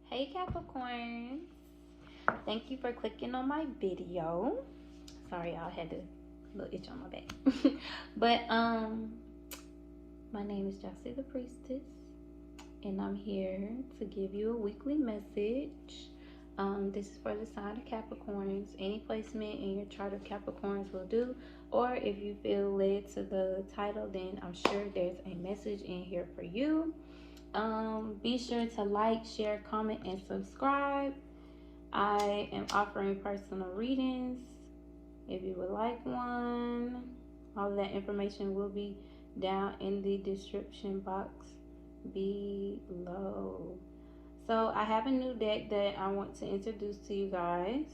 Hey Capricorn, thank you for clicking on my video. Sorry, I had a little itch on my back. But my name is Josie the Priestess, and I'm here to give you a weekly message. This is for the sign of Capricorns. Any placement in your chart of Capricorns will do, or if you feel led to the title, then I'm sure there's a message in here for you. Be sure to like, share, comment, and subscribe. I am offering personal readings if you would like one. All of that information will be down in the description box below. So I have a new deck that I want to introduce to you guys.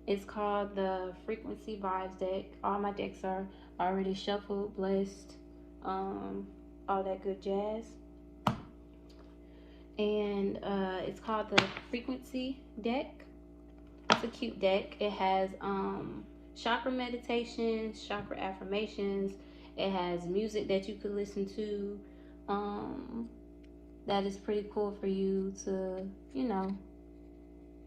It's called the Frequency Vibes deck. All my decks are already shuffled, blessed, all that good jazz. And it's called the Frequency deck. It's a cute deck. It has chakra meditations, chakra affirmations. It has music that you could listen to. That is pretty cool for you to,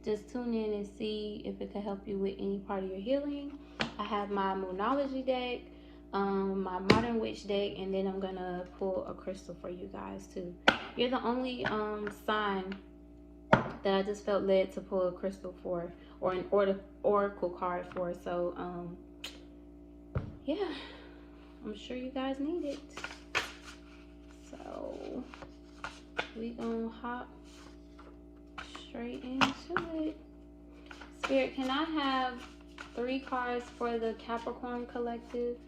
just tune in and see if it can help you with any part of your healing. I have my Moonology deck, my Modern Witch deck, and then I'm gonna pull a crystal for you guys too. You're the only sign that I just felt led to pull a crystal for, or an oracle card for. So yeah, I'm sure you guys need it. So we gonna hop straight into it. Spirit, can I have 3 cards for the Capricorn Collective?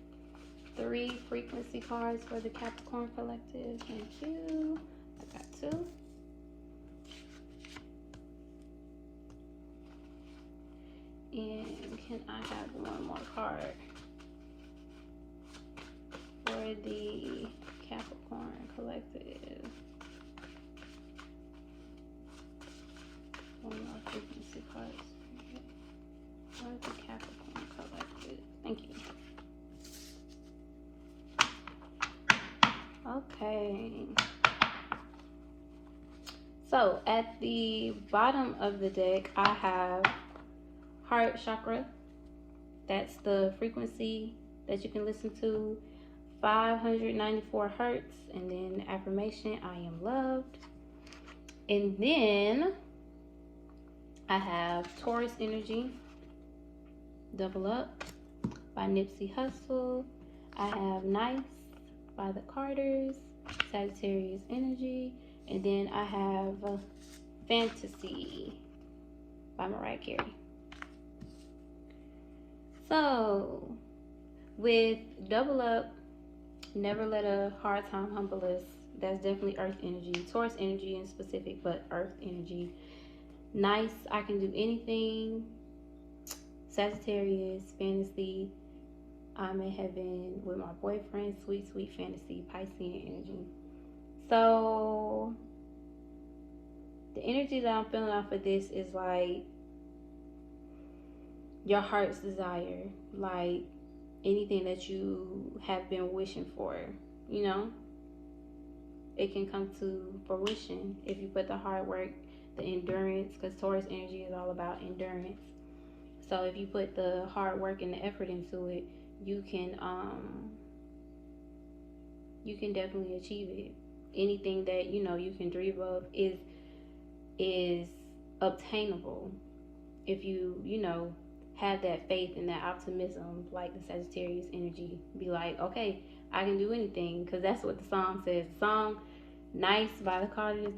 3 frequency cards for the Capricorn Collective. Thank you. I got 2. And can I have 1 more card for the Capricorn Collective? 1 more frequency cards for the Capricorn Collective. Thank you. Okay. So at the bottom of the deck, I have heart chakra. That's the frequency that you can listen to. 594 hertz. And then affirmation, I am loved. And then I have Taurus energy, Double Up by Nipsey Hussle. I have Nice by the Carters, Sagittarius energy. And then I have Fantasy by Mariah Carey. So with Double Up, Never Let a Hard Time Humble Us, that's definitely earth energy. Taurus energy in specific, but earth energy. Nice, I Can Do Anything. Sagittarius, Fantasy, I'm in heaven with my boyfriend. Sweet, sweet fantasy, Piscean energy. So the energy that I'm feeling off of this is like your heart's desire, like anything that you have been wishing for, it can come to fruition if you put the hard work, the endurance, because Taurus energy is all about endurance. So if you put the hard work and the effort into it, you can definitely achieve it. Anything that you can dream of is obtainable if you have that faith and that optimism, like the Sagittarius energy. Be like, okay, I can do anything, because that's what the song says. The song Nice by the Carters,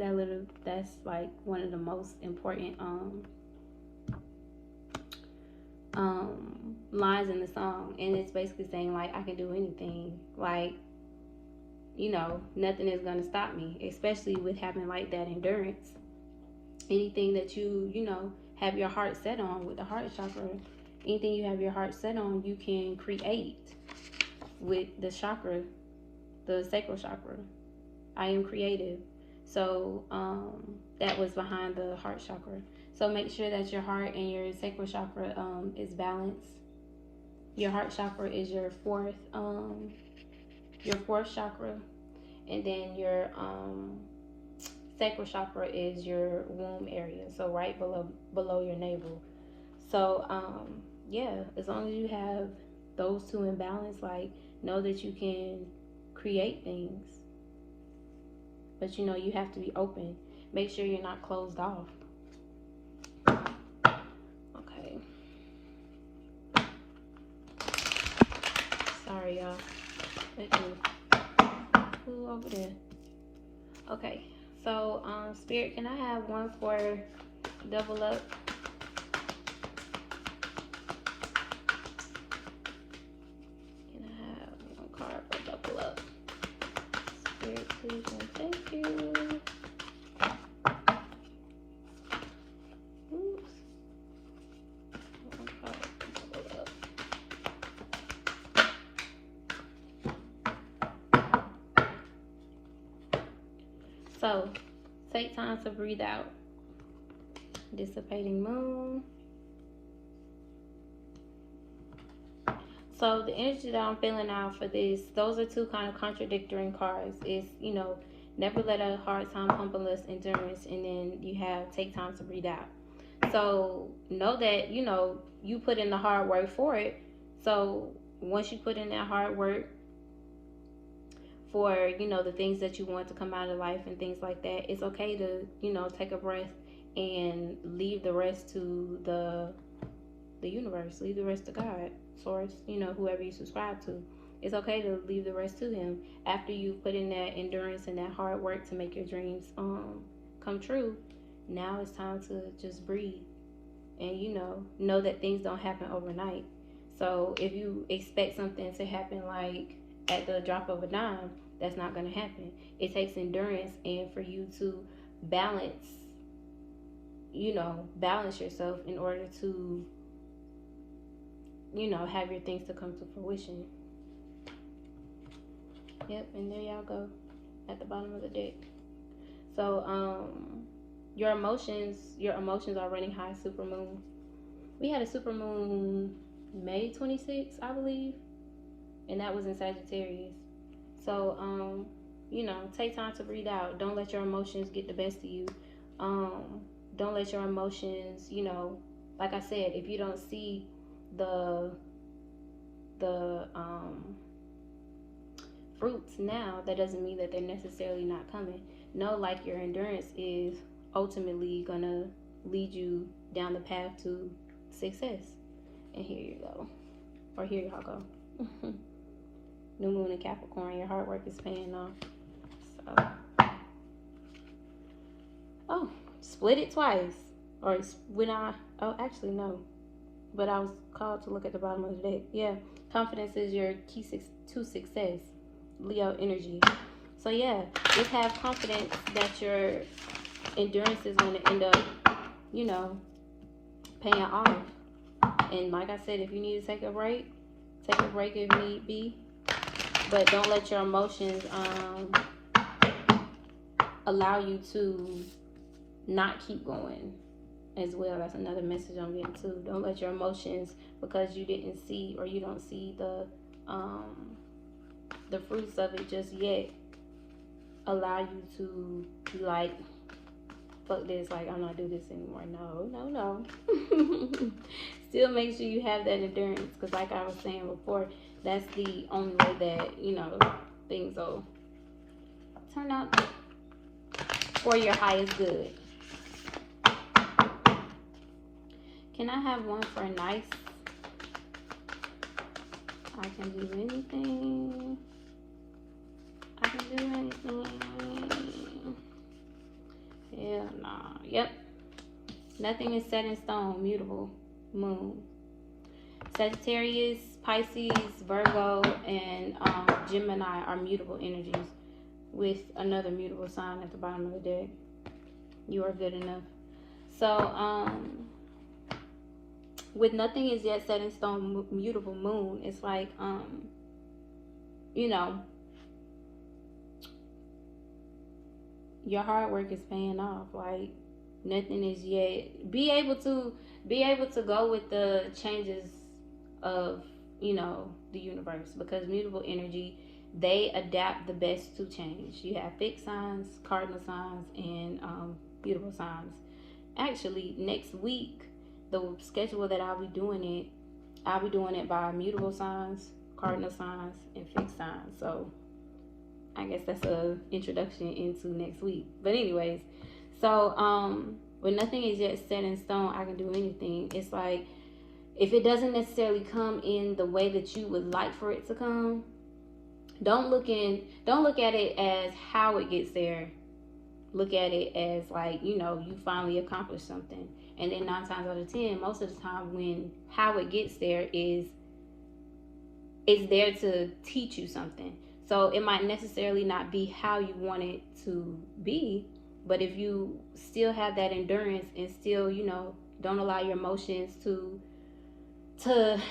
that's like one of the most important lines in the song, and it's basically saying like I can do anything, like nothing is gonna stop me, especially with having like that endurance. Anything that you have your heart set on with the heart chakra, anything you have your heart set on, you can create with the chakra, the sacral chakra. I am creative. So that was behind the heart chakra. So make sure that your heart and your sacral chakra is balanced. Your heart chakra is your fourth chakra, and then your sacral chakra is your womb area, so right below your navel. So yeah, as long as you have those two in balance, like, know that you can create things, but you know you have to be open. Make sure you're not closed off. Okay. Sorry, y'all. Let me pull over there. Okay. So, Spirit, can I have one for double up? Can I have one card for double up? Spirit, please and thank you. Oops. One card for double up. So, take time to breathe out. Dissipating moon. So the energy that I'm feeling now for this, those are two kind of contradictory cards. It's, you know, never let a hard time humble us, endurance, and then you have take time to breathe out. So know that, you know, you put in the hard work for it. So once you put in that hard work for, you know, the things that you want to come out of life and things like that, it's okay to, you know, take a breath and leave the rest to the universe, leave the rest to God, source, you know, whoever you subscribe to. It's okay to leave the rest to him after you've put in that endurance and that hard work to make your dreams come true. Now it's time to just breathe and, you know that things don't happen overnight. So if you expect something to happen like at the drop of a dime, that's not going to happen. It takes endurance and for you to balance yourself in order to, you know, have your things to come to fruition. Yep, and there y'all go at the bottom of the deck. So your emotions are running high. Supermoon. We had a supermoon May 26th, I believe, and that was in Sagittarius. So you know, take time to breathe out. Don't let your emotions get the best of you. Don't let your emotions, you know, like I said, if you don't see the fruits now, that doesn't mean that they're necessarily not coming. No, like your endurance is ultimately gonna lead you down the path to success. And here you go, or here y'all go. New moon in Capricorn, your hard work is paying off. So split it twice, or when actually no, but I was called to look at the bottom of the deck. Yeah, confidence is your key to success. Leo energy. So yeah, just have confidence that your endurance is going to end up, you know, paying off. And like I said, if you need to take a break if need be. But don't let your emotions allow you to not keep going as well. That's another message I'm getting too. Don't let your emotions, because you didn't see or you don't see the fruits of it just yet, allow you to be like, fuck this, like, I'm not doing this anymore. No. Still make sure you have that endurance, because like I was saying before, that's the only way that, you know, things will turn out for your highest good. Can I have one for nice? I can do anything. I can do anything. Hell nah. Yep. Nothing is set in stone. Mutable moon. Sagittarius, Pisces, Virgo, and Gemini are mutable energies, with another mutable sign at the bottom of the deck. You are good enough. So with nothing is yet set in stone, mutable moon, it's like you know, your hard work is paying off. Like, nothing is yet. Be able to go with the changes of, you know, the universe, because mutable energy, they adapt the best to change. You have fixed signs, cardinal signs, and beautiful signs. Actually, next week, the schedule that I'll be doing it by mutable signs, cardinal signs, and fixed signs. So I guess that's a introduction into next week. But anyways, so when nothing is yet set in stone, I can do anything. It's like, if it doesn't necessarily come in the way that you would like for it to come, don't look at it as how it gets there. Look at it as like, you finally accomplished something. And then 9 times out of 10, most of the time, when how it gets there is, it's there to teach you something. So it might necessarily not be how you want it to be, but if you still have that endurance and still, don't allow your emotions to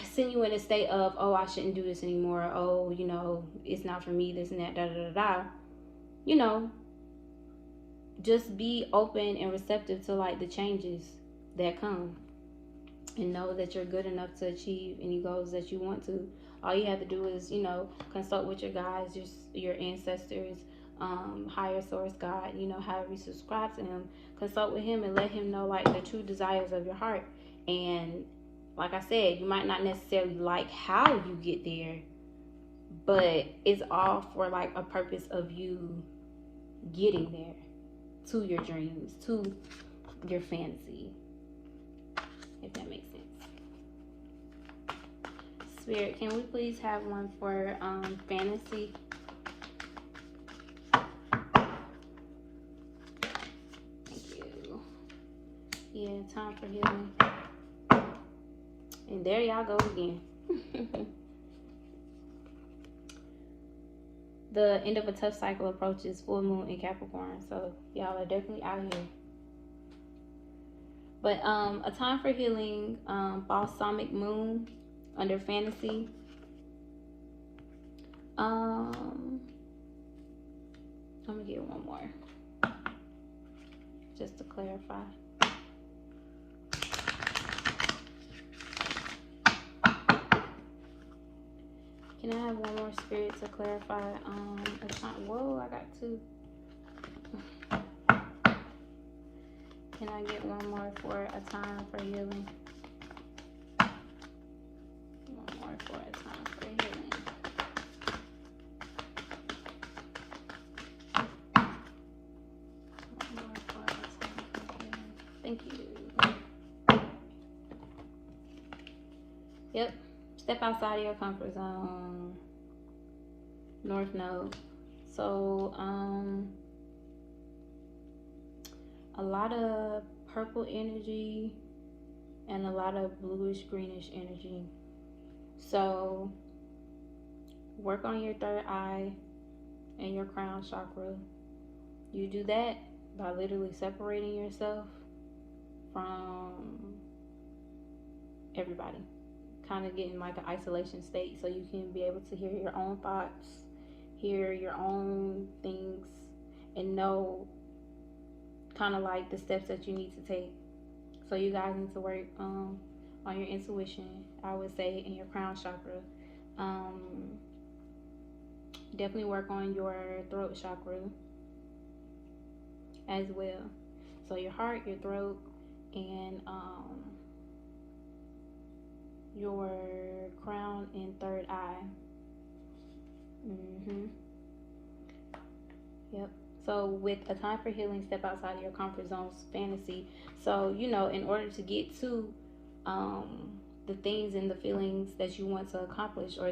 send you in a state of, oh, I shouldn't do this anymore. Oh, it's not for me, this and that, da da da da. Just be open and receptive to like the changes that come, and know that you're good enough to achieve any goals that you want to. All you have to do is, consult with your guides, your ancestors, higher source God, however you subscribe to him. Consult with him and let him know like the true desires of your heart. And like I said, you might not necessarily like how you get there, but it's all for like a purpose of you getting there, to your dreams, to your fantasy, if that makes sense. Spirit, can we please have one for fantasy? Thank you. Yeah, time for healing. And there y'all go again. The end of a tough cycle approaches, full moon in Capricorn. So y'all are definitely out here. But a time for healing, balsamic moon under fantasy. I'm gonna get one more just to clarify. Can I have one more, Spirit, to clarify a time? Whoa, I got 2. Can I get one more for a time for healing? One more for a time for healing. One more for a time for healing. Thank you. Yep. Step outside of your comfort zone. North Node. So, a lot of purple energy and a lot of bluish greenish energy. So work on your third eye and your crown chakra. You do that by literally separating yourself from everybody, kind of getting like an isolation state, so you can be able to hear your own thoughts, hear your own things, and know kind of like the steps that you need to take. So you guys need to work on your intuition, I would say, in your crown chakra. Definitely work on your throat chakra as well. So your heart, your throat, and your crown and third eye. Yep. So with a time for healing, step outside of your comfort zones, fantasy. So, in order to get to the things and the feelings that you want to accomplish, or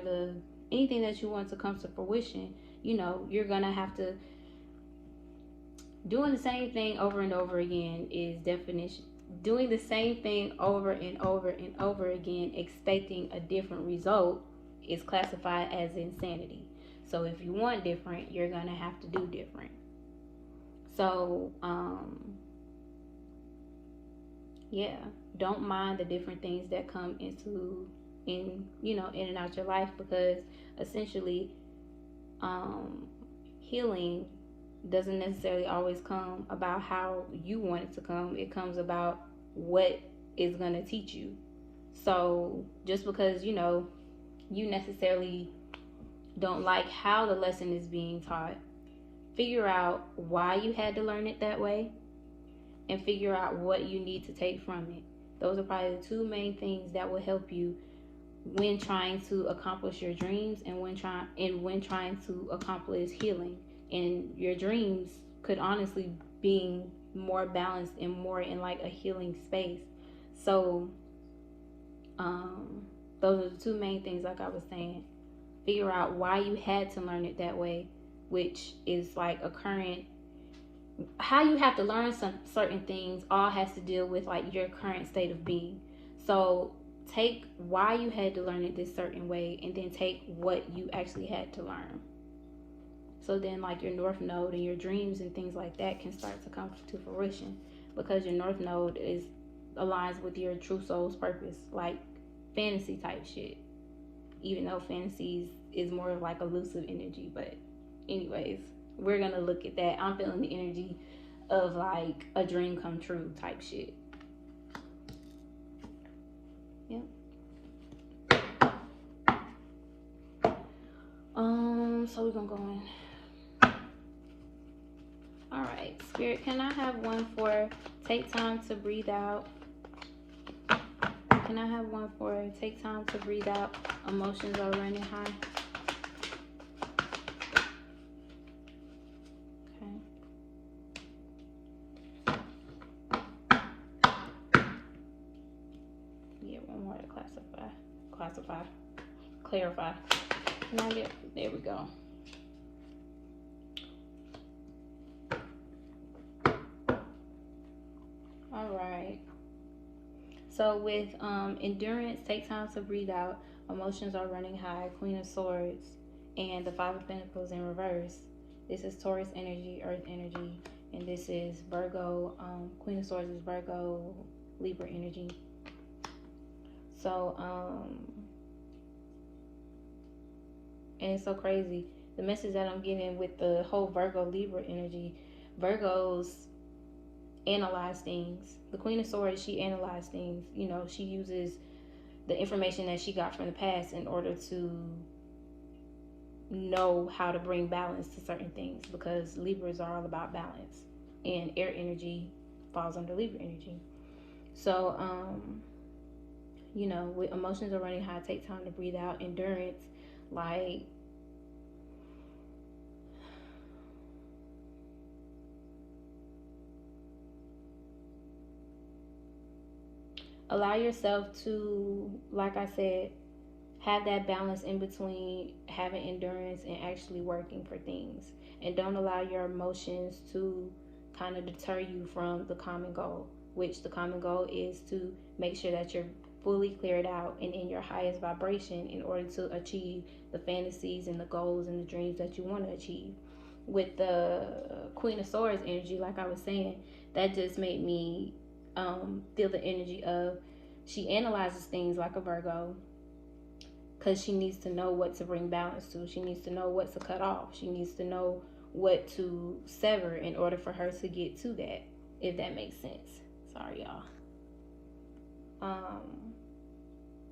anything that you want to come to fruition, you're gonna have to, doing the same thing over and over again is definition. Doing the same thing over and over and over again, expecting a different result, is classified as insanity. So if you want different, you're gonna have to do different. So, yeah, don't mind the different things that come in and out your life, because essentially, healing doesn't necessarily always come about how you want it to come. It comes about what is going to teach you. So just because, you necessarily don't like how the lesson is being taught, figure out why you had to learn it that way, and figure out what you need to take from it. Those are probably the two main things that will help you when trying to accomplish your dreams and when trying to accomplish healing. And your dreams could honestly being more balanced and more in like a healing space. So those are the two main things, like I was saying. Figure out why you had to learn it that way, which is like a current, how you have to learn some certain things all has to deal with like your current state of being. So take why you had to learn it this certain way, and then take what you actually had to learn. So then like your north node and your dreams and things like that can start to come to fruition, because your north node is aligns with your true soul's purpose, like fantasy type shit. Even though fantasies is more of like elusive energy, but anyways, we're gonna look at that. I'm feeling the energy of like a dream come true type shit. Yep. So we're gonna go in. Alright, Spirit, can I have one for take time to breathe out? Can I have one for take time to breathe out? Emotions are running high. Okay. Yeah, one more to clarify. Can I get, there we go. All right. So with endurance, take time to breathe out. Emotions are running high. Queen of Swords and the Five of Pentacles in reverse. This is Taurus energy, Earth energy, and this is Virgo. Queen of Swords is Virgo, Libra energy. So and it's so crazy. The message that I'm getting with the whole Virgo Libra energy, Virgos analyze things. The Queen of Swords, she analyzes things. You know, she uses the information that she got from the past in order to know how to bring balance to certain things, because Libras are all about balance, and air energy falls under Libra energy. So you know, with emotions are running high, take time to breathe out. Endurance, like allow yourself to, like I said, have that balance in between having endurance and actually working for things. And don't allow your emotions to kind of deter you from the common goal, which the common goal is to make sure that you're fully cleared out and in your highest vibration in order to achieve the fantasies and the goals and the dreams that you want to achieve. With the Queen of Swords energy, like I was saying, that just made me feel the energy of, she analyzes things like a Virgo, because she needs to know what to bring balance to. She needs to know what to cut off. She needs to know what to sever in order for her to get to that, if that makes sense. Sorry, y'all.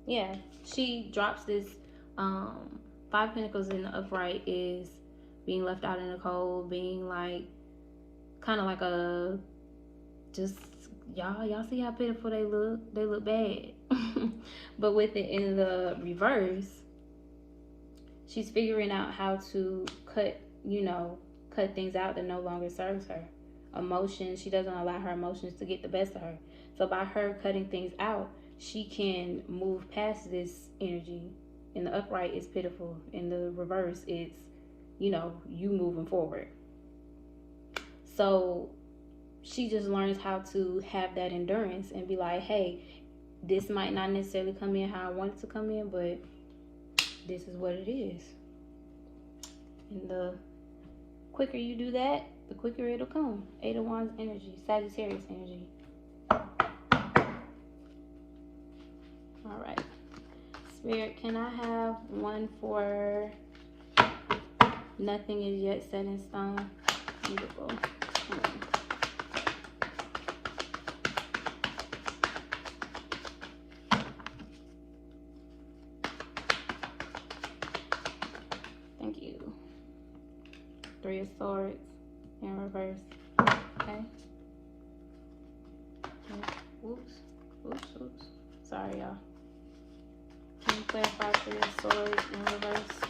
Yeah, she drops this Five Pentacles in the upright is being left out in the cold, being like kind of like a, just y'all see how pitiful they look bad. But with it in the reverse, she's figuring out how to cut things out that no longer serves her. Emotions, she doesn't allow her emotions to get the best of her. So by her cutting things out, she can move past this energy. In the upright, it's pitiful. In the reverse, it's, you moving forward. So she just learns how to have that endurance and be like, hey, this might not necessarily come in how I want it to come in, but this is what it is. And the quicker you do that, the quicker it'll come. Eight of Wands energy, Sagittarius energy. All right. Spirit, can I have one for nothing is yet set in stone? Beautiful. Swords in reverse. Okay. Oops. Sorry, y'all. Can you clarify Three of Swords in reverse?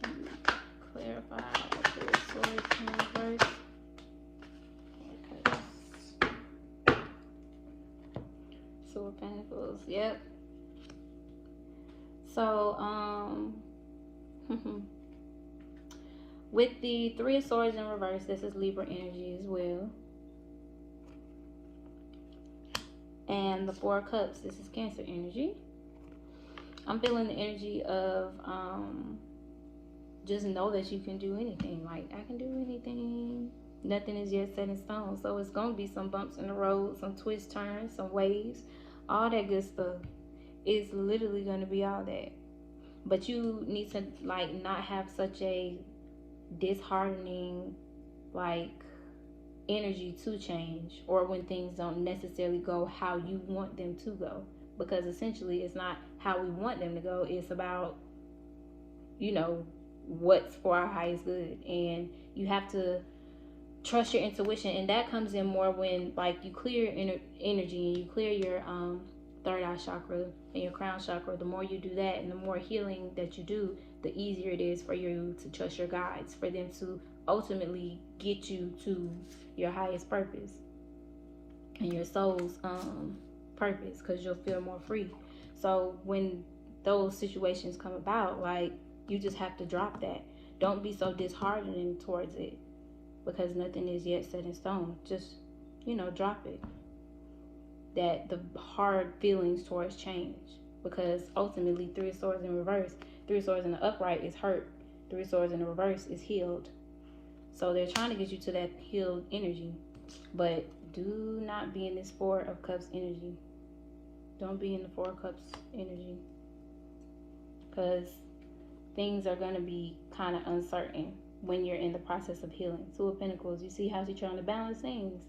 Can you clarify Three of Swords in reverse? Okay. Two of Pentacles. Yep. So, with the Three of Swords in reverse, this is Libra energy as well. And the Four of Cups, this is Cancer energy. I'm feeling the energy of just know that you can do anything. Like, I can do anything. Nothing is yet set in stone. So it's going to be some bumps in the road, some twists, turns, some waves, all that good stuff. It's literally going to be all that. But you need to, like, not have such a disheartening, like, energy to change, or when things don't necessarily go how you want them to go, because essentially it's not how we want them to go. It's about, you know, what's for our highest good, and you have to trust your intuition, and that comes in more when, like, you clear energy and you clear your third eye chakra and your crown chakra. The more you do that and the more healing that you do, the easier it is for you to trust your guides, for them to ultimately get you to your highest purpose and your soul's purpose, because you'll feel more free. So when those situations come about, like, you just have to drop that. Don't be so disheartening towards it, because nothing is yet set in stone. Just, you know, drop it. That the hard feelings towards change, because ultimately Three of Swords in reverse, Three of Swords in the upright is hurt, Three of Swords in the reverse is healed. So they're trying to get you to that healed energy, but do not be in this Four of Cups energy. Don't be in the Four of Cups energy, because things are going to be kind of uncertain when you're in the process of healing. Two of Pentacles, you see how she's trying to balance things.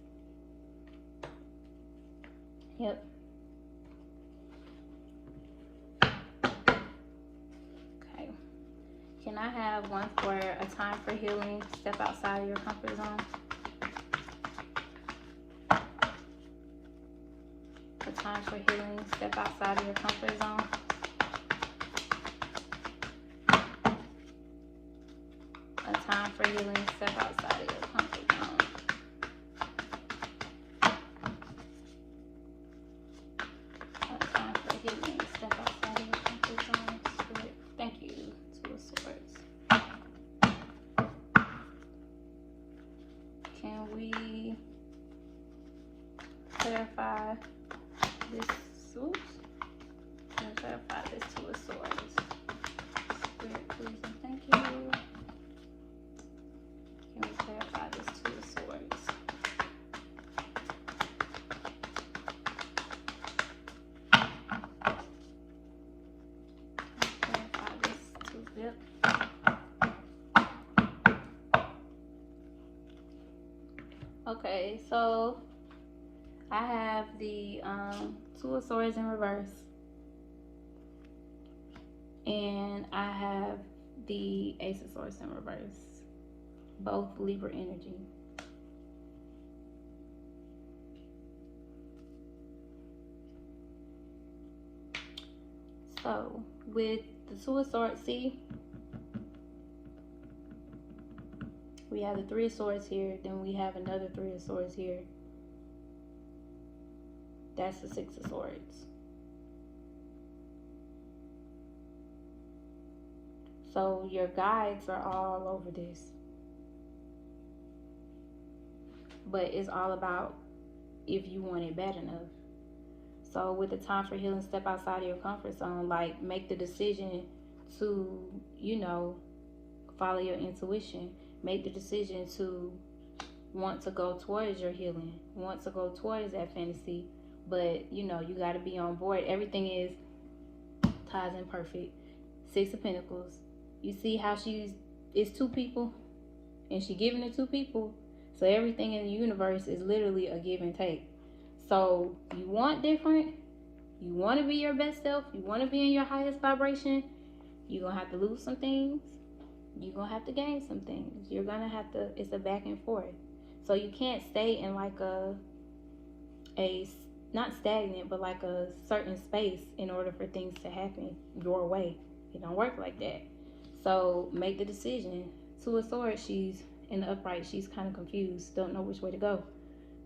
Yep. Okay. Can I have one for a time for healing? Step outside of your comfort zone. A time for healing. Step outside of your comfort zone. A time for healing. Step outside of your comfort zone. Thank you. Two of Swords. Can we clarify this? Oops. Can we clarify this Two of Swords? Spirit, please, and thank you. Can we clarify this Two of Swords? Yep. Okay, so I have the Two of Swords in reverse, and I have the Ace of Swords in reverse, both Libra energy. So with the Two of Swords, see, we have the Three of Swords here, then we have another Three of Swords here. That's the Six of Swords. So your guides are all over this, but it's all about if you want it bad enough. So with the time for healing, step outside of your comfort zone. Like, make the decision to, you know, follow your intuition. Make the decision to want to go towards your healing, want to go towards that fantasy. But, you know, you got to be on board. Everything is ties in perfect. Six of Pentacles. You see how it's two people, and she giving it two people. So everything in the universe is literally a give and take. So you want different, You want to be your best self. You want to be in your highest vibration. You're going to have to lose some things. You're going to have to gain some things. You're going to have to, it's a back and forth. So you can't stay in like a not stagnant, but like a certain space in order for things to happen your way. It don't work like that. So make the decision. Two of Swords, she's in the upright. She's kind of confused. Don't know which way to go.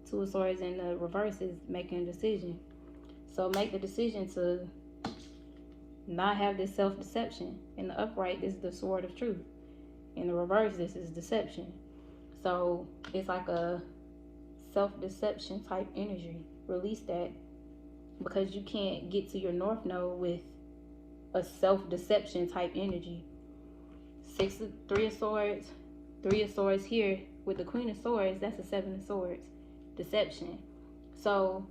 Two of Swords in the reverse is making a decision. So make the decision to not have this self-deception. In the upright, this is the Sword of Truth. In the reverse, this is deception. So it's like a self-deception type energy. Release that, because you can't get to your North Node with a self-deception type energy. Three of Swords here with the Queen of Swords. That's the Seven of Swords. Deception. So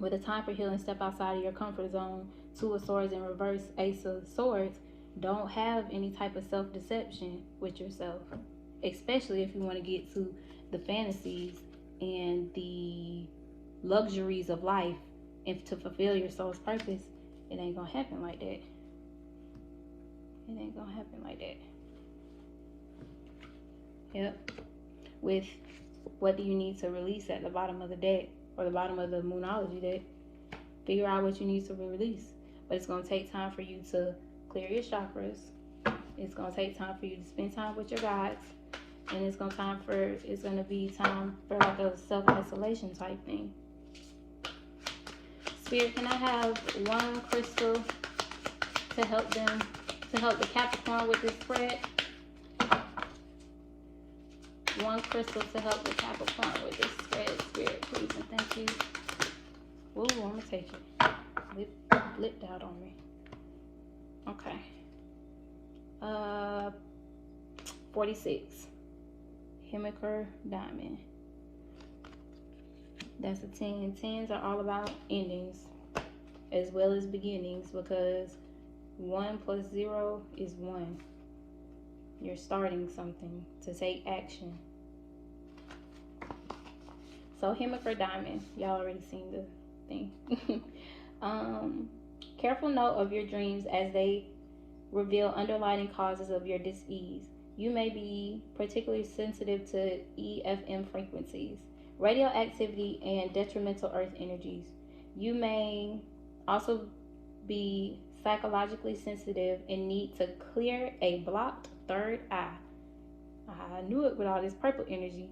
with a time for healing, step outside of your comfort zone. Two of Swords in reverse, Ace of Swords. Don't have any type of self-deception with yourself, especially if you want to get to the fantasies and the luxuries of life and to fulfill your soul's purpose. It ain't gonna happen like that. It ain't gonna happen like that. Yep. With what do you need to release at the bottom of the deck, or the bottom of the Moonology deck, figure out what you need to release. But it's gonna take time for you to clear your chakras. It's gonna take time for you to spend time with your guides, and it's gonna be time for like a self-isolation type thing. Spirit, can I have one crystal to help the Capricorn with this spread? One crystal to help the Capricorn with this spread, Spirit, please and thank you. Ooh, I'm gonna take it. Blipped out on me. Okay. 46. Hemiker Diamond. That's a 10. 10s are all about endings as well as beginnings, because 1 plus 0 is 1. You're starting something to take action. So Hemiker Diamond, y'all already seen the thing. Careful note of your dreams as they reveal underlying causes of your dis-ease. You may be particularly sensitive to EFM frequencies, radioactivity, and detrimental earth energies. You may also be psychologically sensitive and need to clear a blocked third eye. I knew it with all this purple energy.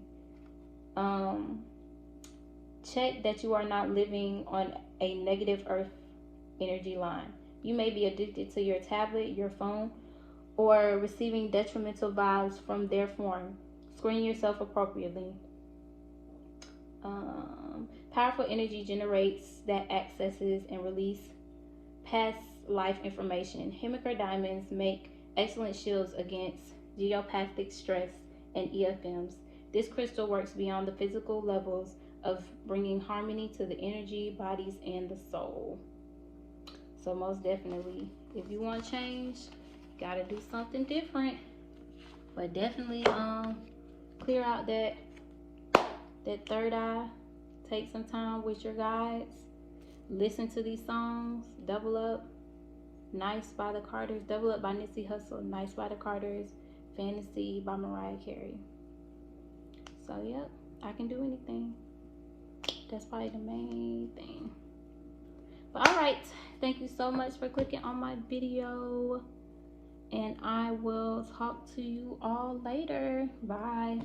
Check that you are not living on a negative earth energy line. You may be addicted to your tablet, your phone, or receiving detrimental vibes from their form. Screen yourself appropriately. Powerful energy generates that accesses and release past life information. Hemiker diamonds make excellent shields against geopathic stress and EFMs. This crystal works beyond the physical levels of bringing harmony to the energy, bodies, and the soul. So most definitely, if you want change, you gotta do something different. But definitely clear out that third eye. Take some time with your guides. Listen to these songs. Double Up, Nice by the Carters. Double Up by Nipsey Hussle. Nice by the Carters. Fantasy by Mariah Carey. So yep, I can do anything. That's probably the main thing. But alright, thank you so much for clicking on my video, and I will talk to you all later. Bye.